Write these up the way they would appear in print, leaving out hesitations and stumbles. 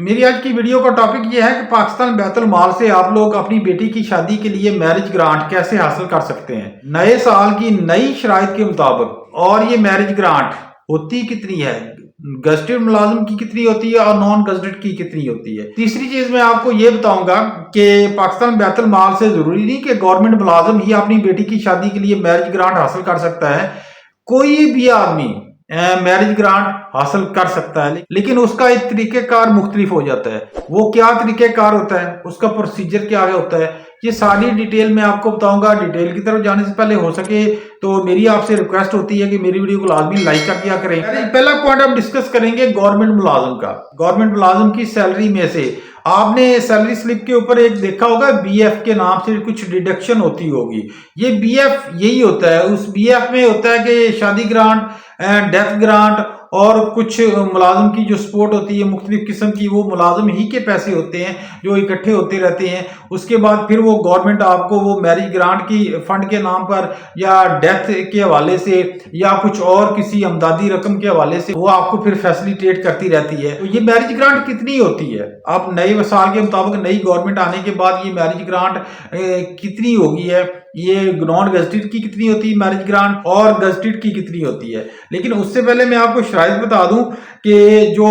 मेरी आज की वीडियो का टॉपिक ये है कि पाकिस्तान बैतुल माल से आप लोग अपनी बेटी की शादी के लिए मैरिज ग्रांट कैसे हासिल कर सकते हैं नए साल की नई शराइत के मुताबिक। और ये मैरिज ग्रांट होती कितनी है, गजटेड मुलाजिम की कितनी होती है और नॉन गजटेड की कितनी होती है। तीसरी चीज मैं आपको ये बताऊंगा कि पाकिस्तान बैतुल माल से जरूरी नहीं कि गवर्नमेंट मुलाजिम ही अपनी बेटी की शादी के लिए मैरिज ग्रांट हासिल कर सकता है। कोई भी आदमी मैरिज ग्रांट हासिल कर सकता है, लेकिन उसका एक तरीकेकार मुख्तलिफ हो जाता है। वो क्या तरीकेकार होता है, उसका प्रोसीजर क्या होता है, ये सारी डिटेल मैं आपको बताऊंगा। डिटेल की तरफ जाने से पहले हो सके तो मेरी आपसे रिक्वेस्ट होती है कि मेरी वीडियो को लाजमी लाइक कर दिया करें। पहला पॉइंट हम डिस्कस करेंगे गवर्नमेंट मुलाजिम का। गवर्नमेंट मुलाजिम की सैलरी में से आपने सैलरी स्लिप के ऊपर एक देखा होगा बीएफ के नाम से कुछ डिडक्शन होती होगी। ये बीएफ यही होता है, उस बीएफ में होता है कि शादी ग्रांट, डेथ ग्रांट और कुछ मुलाजिम की जो सपोर्ट होती है मुख्तलिफ किस्म की, वो मुलाजिम ही के पैसे होते हैं जो इकट्ठे होते रहते हैं। उसके बाद फिर वो गवर्नमेंट आपको वो मैरिज ग्रांट की फंड के नाम पर या डेथ के हवाले से या कुछ और किसी अमदादी रकम के हवाले से वो आपको फिर फैसिलिटेट करती रहती है। तो ये मैरिज ग्रांट कितनी होती है, अब नए साल के मुताबिक नई गवर्नमेंट आने के बाद ये मैरिज ग्रांट कितनी होगी है, ये नॉन गजटेड की कितनी होती है मैरिज ग्रांट और गजटेड की कितनी होती है। लेकिन उससे पहले मैं आपको शराइत बता दूं कि जो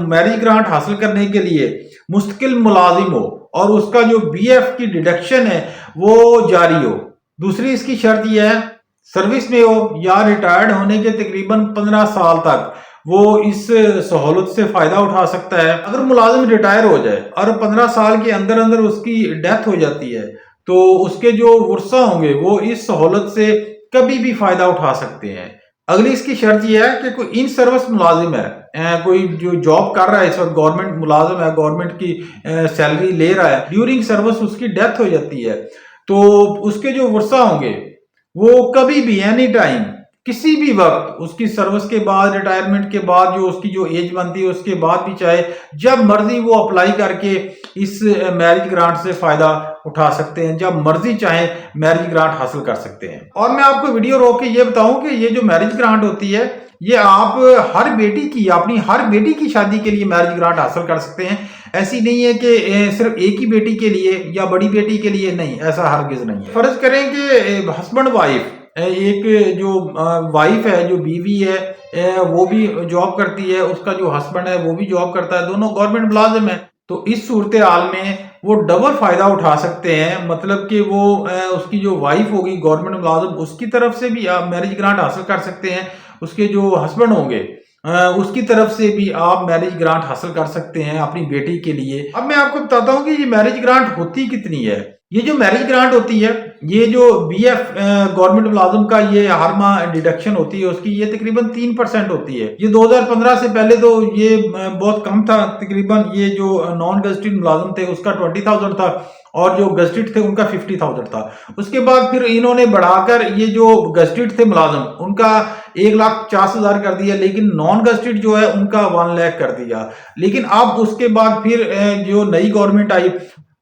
मैरिज ग्रांट हासिल करने के लिए मुस्तकिल मुलाजिम हो और उसका जो बीएफ की डिडक्शन है वो जारी हो। दूसरी इसकी शर्त यह है सर्विस में हो या रिटायर्ड होने के तकरीबन 15 साल तक वो इस सहूलत से फायदा उठा सकता है। अगर मुलाजिम रिटायर हो जाए और 15 साल के अंदर अंदर उसकी डेथ हो जाती है तो उसके जो वर्सा होंगे वो इस सहूलत से कभी भी फायदा उठा सकते हैं। अगली इसकी शर्त यह है कि कोई इन सर्विस मुलाजिम है, कोई जो जॉब कर रहा है इस वक्त, गवर्नमेंट मुलाजिम है, गवर्नमेंट की सैलरी ले रहा है, ड्यूरिंग सर्विस उसकी डेथ हो जाती है तो उसके जो वर्सा होंगे वो कभी भी एनी टाइम किसी भी वक्त उसकी सर्विस के बाद, रिटायरमेंट के बाद, जो उसकी जो एज बनती है उसके बाद भी चाहे जब मर्जी वो अप्लाई करके इस मैरिज ग्रांट से फायदा उठा सकते हैं, जब मर्जी चाहे मैरिज ग्रांट हासिल कर सकते हैं। और मैं आपको वीडियो रोक के ये बताऊं कि ये जो मैरिज ग्रांट होती है ये आप हर बेटी की, अपनी हर बेटी की शादी के लिए मैरिज ग्रांट हासिल कर सकते हैं। ऐसी नहीं है कि सिर्फ एक ही बेटी के लिए या बड़ी बेटी के लिए, नहीं, ऐसा हरगिज नहीं है। फर्ज करें कि हस्बैंड वाइफ, एक जो वाइफ है, जो बीवी है, वो भी जॉब करती है, उसका जो हस्बैंड है वो भी जॉब करता है, दोनों गवर्नमेंट मुलाजिम है, तो इस सूरत हाल में वो डबल फायदा उठा सकते हैं। मतलब कि वो उसकी जो वाइफ होगी गवर्नमेंट मुलाजिम, उसकी तरफ से भी आप मैरिज ग्रांट हासिल कर सकते हैं, उसके जो हस्बैंड होंगे उसकी तरफ से भी आप मैरिज ग्रांट हासिल कर सकते हैं अपनी बेटी के लिए। अब मैं आपको बताता हूँ कि ये मैरिज ग्रांट होती कितनी है। ये जो मैरिज ग्रांट होती है, ये जो बीएफ गवर्नमेंट मुलाजिम का ये हर माह डिडक्शन होती है उसकी, ये तकरीबन 3% होती है। ये 2015 से पहले तो ये बहुत कम था, तकरीबन ये जो नॉन गजटेड मुलाजिम थे उसका 20,000 था और जो गजटेड थे उनका 50,000 था। उसके बाद फिर इन्होंने बढ़ाकर ये जो गजटेड थे मुलाजिम उनका 1,50,000 कर दिया, लेकिन नॉन गजटेड जो है उनका 1 लाख कर दिया। लेकिन अब उसके बाद फिर जो नई गवर्नमेंट आई,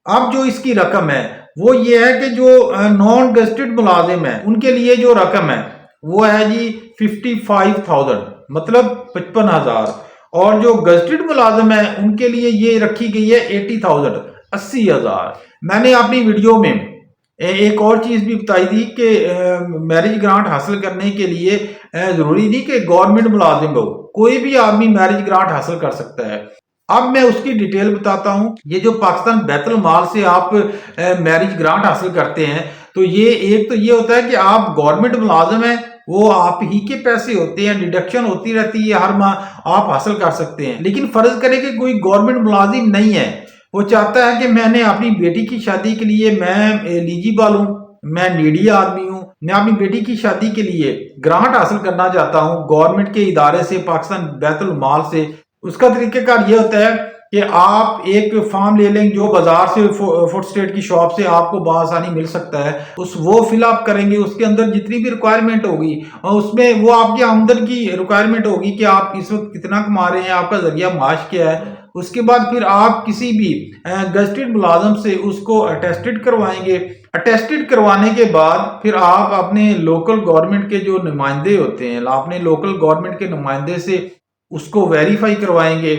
अब जो इसकी रकम है वो ये है कि जो नॉन गजटेड मुलाजिम है उनके लिए जो रकम है वो है जी 55,000, मतलब 55,000, और जो गजटेड मुलाजिम है उनके लिए ये रखी गई है 80,000, 80,000। मैंने अपनी वीडियो में एक और चीज भी बताई थी कि मैरिज ग्रांट हासिल करने के लिए जरूरी नहीं कि गवर्नमेंट मुलाजिम हो, कोई भी आदमी मैरिज ग्रांट हासिल कर सकता है। अब मैं उसकी डिटेल बताता हूं। ये जो पाकिस्तान बैतुल माल से आप मैरिज ग्रांट हासिल करते हैं तो ये एक तो ये होता है कि आप गवर्नमेंट मुलाजिम हैं, वो आप ही के पैसे होते हैं, डिडक्शन होती रहती है हर माह, आप हासिल कर सकते हैं। लेकिन फर्ज करें कि कोई गवर्नमेंट मुलाजिम नहीं है, वो चाहता है कि मैंने अपनी बेटी की शादी के लिए मैं एलिजिबल हूं, मैं नीडी आदमी हूं, मैं अपनी बेटी की शादी के लिए ग्रांट हासिल करना चाहता हूं गवर्नमेंट के इदारे से, पाकिस्तान बैतुल माल से। उसका तरीकेकार ये होता है कि आप एक फॉर्म ले लेंगे जो बाजार से, फूड स्टेट की शॉप से आपको बआसानी मिल सकता है, वो फिलअप करेंगे, उसके अंदर जितनी भी रिक्वायरमेंट होगी और उसमें वो आपकी आमदन की रिक्वायरमेंट होगी कि आप इस वक्त कितना कमा रहे हैं, आपका जरिया माश क्या है। उसके बाद फिर आप किसी भी गजटेड मुलाजिम से उसको अटेस्टेड करवाएंगे। अटेस्टेड करवाने के बाद फिर आप अपने लोकल गवर्नमेंट के जो नुमाइंदे होते हैं, अपने लोकल गवर्नमेंट के नुमाइंदे से उसको वेरीफाई करवाएंगे।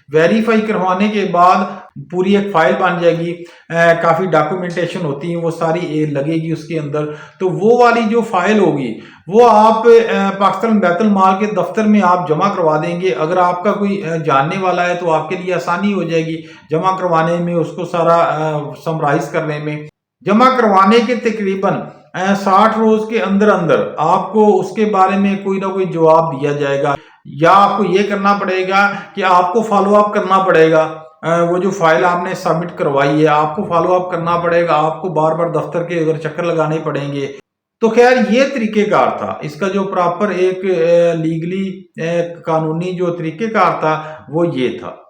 वेरीफाई करवाने के बाद पूरी एक फाइल बन जाएगी, काफ़ी डॉक्यूमेंटेशन होती है वो सारी लगेगी उसके अंदर। तो वो वाली जो फाइल होगी वो आप पाकिस्तान बैतुल माल के दफ्तर में आप जमा करवा देंगे। अगर आपका कोई जानने वाला है तो आपके लिए आसानी हो जाएगी जमा करवाने में, उसको सारा समराइज करने में। जमा करवाने के तकरीबन 60 रोज के अंदर अंदर आपको उसके बारे में कोई ना कोई जवाब दिया जाएगा, या आपको ये करना पड़ेगा कि आपको फॉलो अप करना पड़ेगा। वो जो फाइल आपने सबमिट करवाई है आपको फॉलो अप करना पड़ेगा, आपको बार बार दफ्तर के अगर चक्कर लगाने पड़ेंगे। तो खैर ये तरीकेकार था इसका, जो प्रॉपर एक लीगली कानूनी जो तरीकेकार था वो ये था।